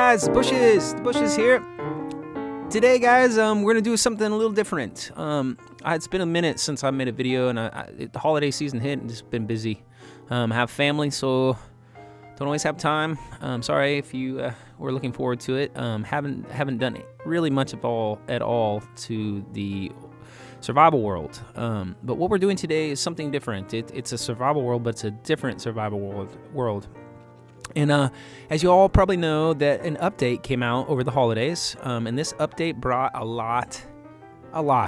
guys, Bushes here. Today, guys, we're gonna do something a little different. It's been a minute since I made a video, and the holiday season hit, and just been busy. I have family, so don't always have time. Sorry if you were looking forward to it. Haven't done really much at all to the survival world. But what we're doing today is something different. It's a survival world, but it's a different survival world. And as you all probably know, that an update came out over the holidays, and this update brought a lot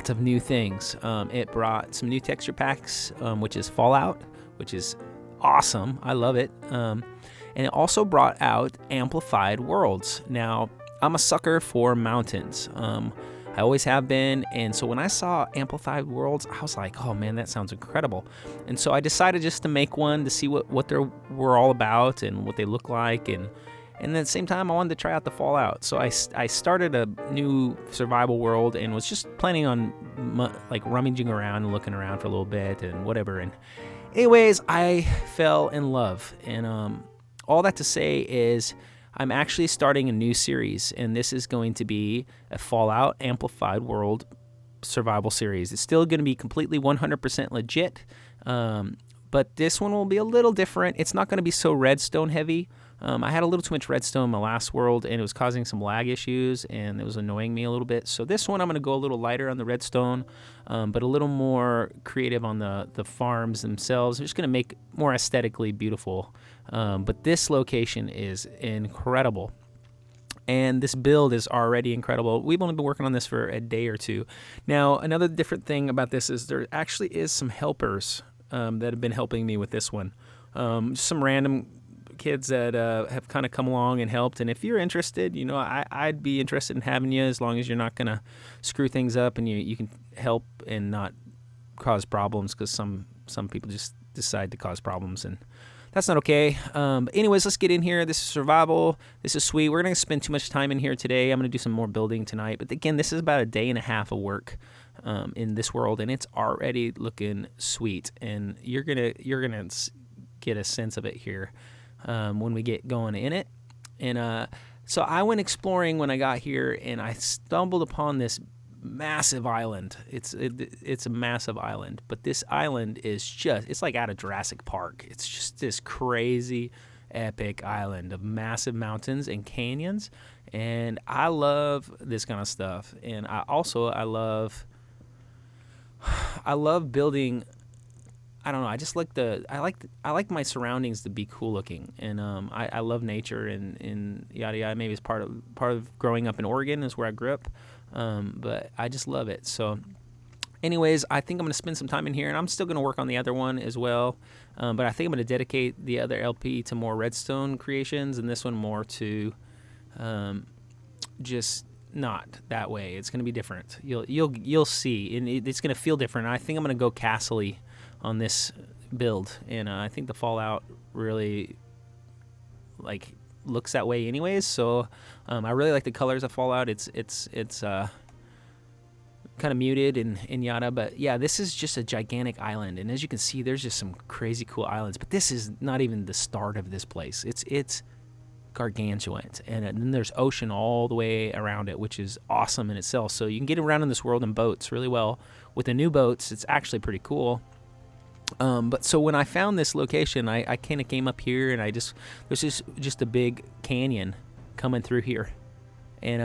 of new things. It brought some new texture packs, which is Fallout, which is awesome. I love it. And it also brought out amplified worlds. Now, I'm a sucker for mountains. I always have been, and so when I saw amplified worlds, I was like, oh man, that sounds incredible. And so I decided just to make one to see what they were all about and what they look like, and at the same time I wanted to try out the Fallout. So I started a new survival world and was just planning on like rummaging around and looking around for a little bit and whatever. And anyways, I fell in love, and all that to say is I'm actually starting a new series, and this is going to be a Fallout Amplified World survival series. It's still going to be completely 100% legit, but this one will be a little different. It's not going to be so redstone heavy. I had a little too much redstone in my last world, and it was causing some lag issues, and it was annoying me a little bit. So this one I'm going to go a little lighter on the redstone, but a little more creative on the farms themselves. I'm just going to make more aesthetically beautiful. But this location is incredible, and this build is already incredible. We've only been working on this for a day or two. Now, another different thing about this is there actually is some helpers that have been helping me with this one. Just some random kids that have kind of come along and helped. And if you're interested, I'd be interested in having you, as long as you're not going to screw things up and you can help and not cause problems, because some people just decide to cause problems, and that's not okay. But anyways, let's get in here. This is survival. This is sweet. We're going to spend too much time in here today. I'm going to do some more building tonight. But again, this is about a day and a half of work in this world, and it's already looking sweet. And you're gonna get a sense of it here when we get going in it. And so I went exploring when I got here, and I stumbled upon this massive island. It's a massive island, but this island is it's like out of Jurassic Park. It's just this crazy epic island of massive mountains and canyons, and I love this kind of stuff. And I love building. I don't know, I just like I like my surroundings to be cool looking, and I love nature and yada yada. Maybe it's part of growing up in Oregon, is where I grew up. But I just love it. So anyways, I think I'm going to spend some time in here, and I'm still going to work on the other one as well. But I think I'm going to dedicate the other LP to more redstone creations, and this one more to just not that way. It's going to be different. You'll see, and it's going to feel different. I think I'm going to go castle-y on this build, and I think the Fallout really looks that way anyways. So I really like the colors of Fallout. It's kind of muted and yada, but yeah, this is just a gigantic island, and as you can see, there's just some crazy cool islands, but this is not even the start of this place. It's gargantuan, and then there's ocean all the way around it, which is awesome in itself. So you can get around in this world in boats really well. With the new boats, it's actually pretty cool. But so when I found this location, I kind of came up here, and there's just a big canyon coming through here, and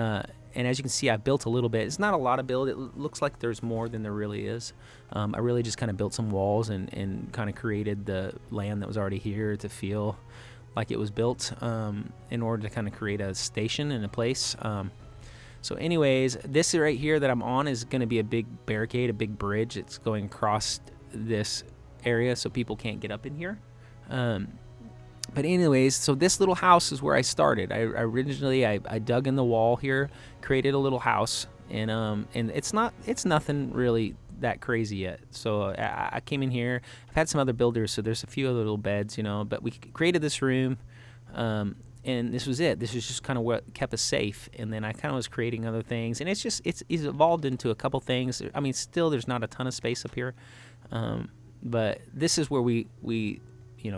as you can see, I built a little bit. It's not a lot of build. It looks like there's more than there really is. I really just kind of built some walls and kind of created the land that was already here to feel like it was built in order to kind of create a station and a place. So anyways, this right here that I'm on is going to be a big barricade, a big bridge. It's going across this area so people can't get up in here. But anyways, so this little house is where I started. I originally dug in the wall here, created a little house, and it's nothing really that crazy yet. So I came in here. I've had some other builders, so there's a few other little beds, but we created this room, and this was it. This was just kind of what kept us safe. And then I kind of was creating other things, and it's evolved into a couple things. I mean, still there's not a ton of space up here, but this is where we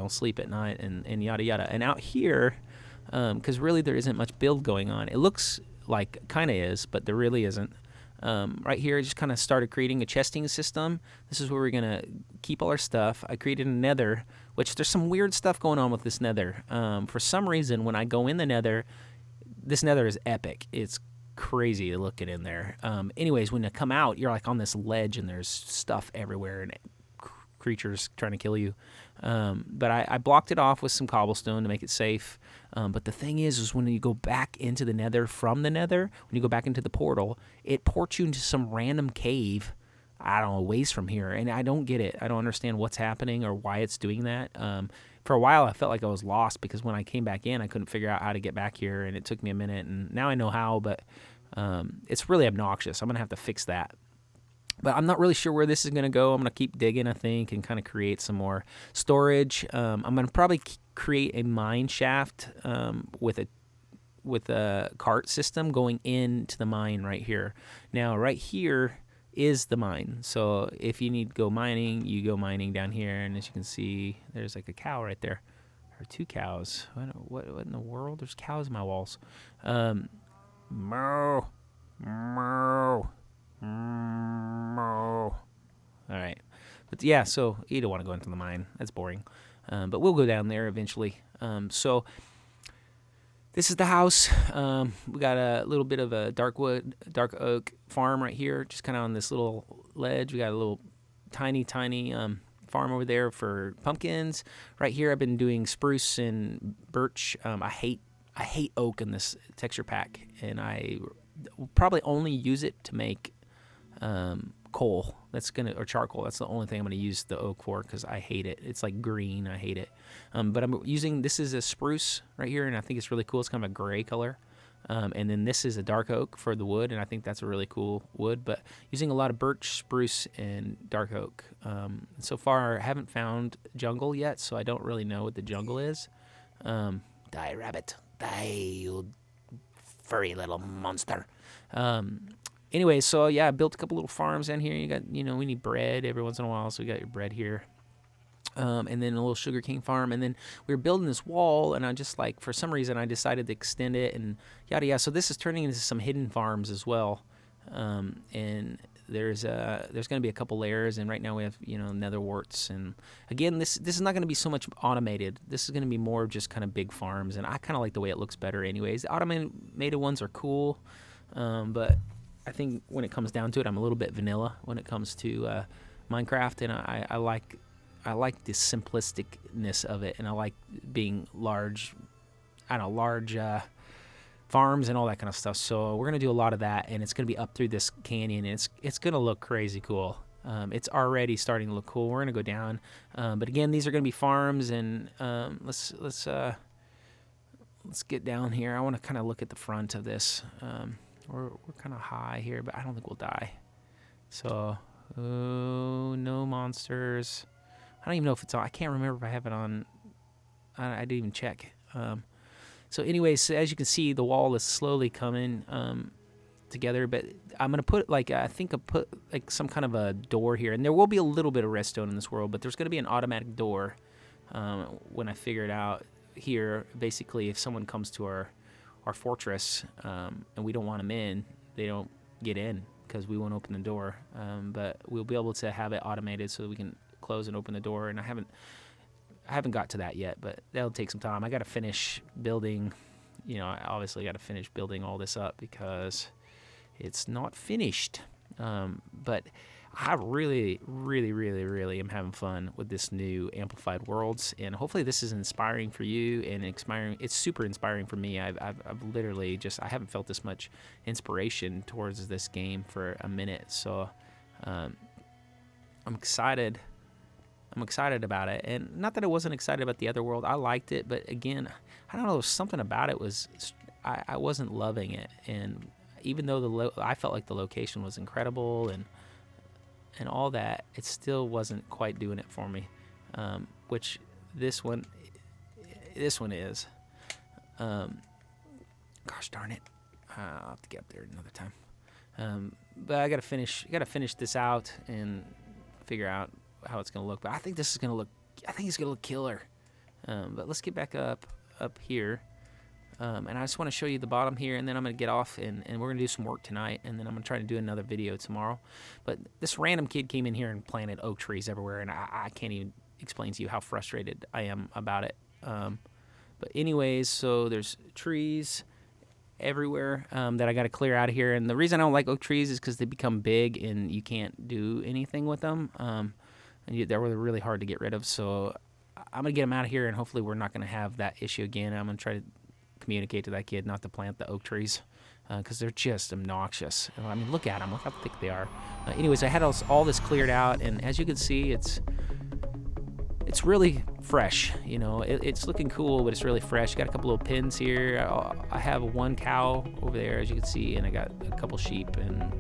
sleep at night and yada yada. And out here, because really there isn't much build going on. It looks like kind of is, but there really isn't. Right here, I just kind of started creating a chesting system. This is where we're going to keep all our stuff. I created a nether, which there's some weird stuff going on with this nether. For some reason, when I go in the nether, this nether is epic. It's crazy to look at in there. Anyways, when you come out, you're like on this ledge and there's stuff everywhere and creatures trying to kill you. But I blocked it off with some cobblestone to make it safe. But the thing is when you go back into the nether from the nether, when you go back into the portal, it ports you into some random cave, I don't know, ways from here. And I don't get it. I don't understand what's happening or why it's doing that. For a while, I felt like I was lost because when I came back in, I couldn't figure out how to get back here. And it took me a minute. And now I know how, but it's really obnoxious. I'm going to have to fix that. But I'm not really sure where this is going to go. I'm going to keep digging, I think, and kind of create some more storage. I'm going to probably create a mine shaft with a cart system going into the mine right here. Now, right here is the mine. So if you need to go mining, you go mining down here. And as you can see, there's like a cow right there. Or 2 cows. What in the world? There's cows in my walls. Moo. Moo. All right, but yeah, so you don't want to go into the mine. That's boring. But we'll go down there eventually. So this is the house. We got a little bit of a dark oak farm right here, just kind of on this little ledge. We got a little tiny farm over there for pumpkins. Right here, I've been doing spruce and birch. I hate oak in this texture pack, and I will probably only use it to make coal or charcoal. That's the only thing I'm going to use the oak for because I hate it. It's like green. I hate it. But I'm using, this is a spruce right here, and I think it's really cool. It's kind of a gray color. And then this is a dark oak for the wood, and I think that's a really cool wood. But using a lot of birch, spruce, and dark oak. So far, I haven't found jungle yet, so I don't really know what the jungle is. Die, rabbit. Die, you furry little monster. Anyway, so yeah, I built a couple little farms down here. You got, we need bread every once in a while, so we got your bread here. And then a little sugarcane farm. And then we were building this wall, and I just for some reason, I decided to extend it and yada yada. So this is turning into some hidden farms as well. And there's going to be a couple layers, and right now we have, nether warts. And again, this is not going to be so much automated. This is going to be more just kind of big farms, and I kind of like the way it looks better anyways. The automated ones are cool, but I think when it comes down to it, I'm a little bit vanilla when it comes to Minecraft, and I like the simplisticness of it, and I like being large farms and all that kind of stuff. So we're gonna do a lot of that, and it's gonna be up through this canyon, and it's gonna look crazy cool. It's already starting to look cool. We're gonna go down, but again, these are gonna be farms, and let's get down here. I want to kind of look at the front of this. We're kind of high here, but I don't think we'll die. So, no monsters. I don't even know if it's on. I can't remember if I have it on. I didn't even check. So anyways, as you can see, the wall is slowly coming together, but I'm going to put I put some kind of a door here, and there will be a little bit of redstone in this world, but there's going to be an automatic door when I figure it out here. Basically, if someone comes to our fortress and we don't want them in, they don't get in because we won't open the door. But we'll be able to have it automated so that we can close and open the door. And I haven't got to that yet, but that'll take some time. I got to finish building. I obviously got to finish building all this up because it's not finished. But I really, really, really, really am having fun with this new Amplified Worlds, and hopefully this is inspiring for you and inspiring. It's super inspiring for me. I've literally I haven't felt this much inspiration towards this game for a minute. So I'm excited. I'm excited about it, and not that I wasn't excited about the other world. I liked it, but again, I don't know. Something about it was I wasn't loving it, and even though I felt like the location was incredible and all that, it still wasn't quite doing it for me, which this one is. Gosh darn it, I'll have to get up there another time. But I gotta finish this out and figure out how it's gonna look. But I think it's gonna look killer. But let's get back up here. And I just want to show you the bottom here, and then I'm going to get off, and we're going to do some work tonight, and then I'm going to try to do another video tomorrow. But this random kid came in here and planted oak trees everywhere, and I can't even explain to you how frustrated I am about it. But anyways, so there's trees everywhere that I got to clear out of here. And the reason I don't like oak trees is because they become big and you can't do anything with them. And they're really hard to get rid of. So I'm going to get them out of here, and hopefully we're not going to have that issue again. I'm going to try to communicate to that kid not to plant the oak trees because they're just obnoxious. I mean, look at them. Look how thick they are. Anyways, I had all this cleared out, and as you can see, it's really fresh. You know, it's looking cool, but it's really fresh. Got a couple little pins here. I have one cow over there, as you can see, and I got a couple sheep. And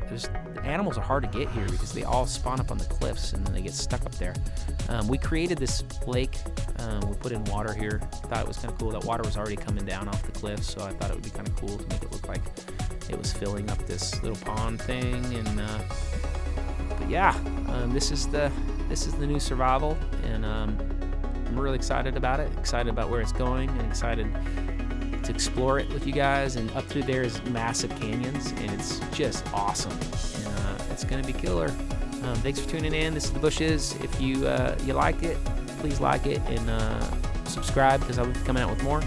the animals are hard to get here because they all spawn up on the cliffs and then they get stuck up there. We created this lake. We put in water here. Thought it was kind of cool. That water was already coming down off the cliff, so I thought it would be kind of cool to make it look like it was filling up this little pond thing. And but yeah, this is the new survival, and I'm really excited about it. Excited about where it's going, and excited to explore it with you guys. And up through there is massive canyons, and it's just awesome. And it's gonna be killer. Thanks for tuning in. This is The Bushes. If you like it, please like it and subscribe, because I'll be coming out with more.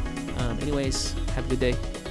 Anyways, have a good day.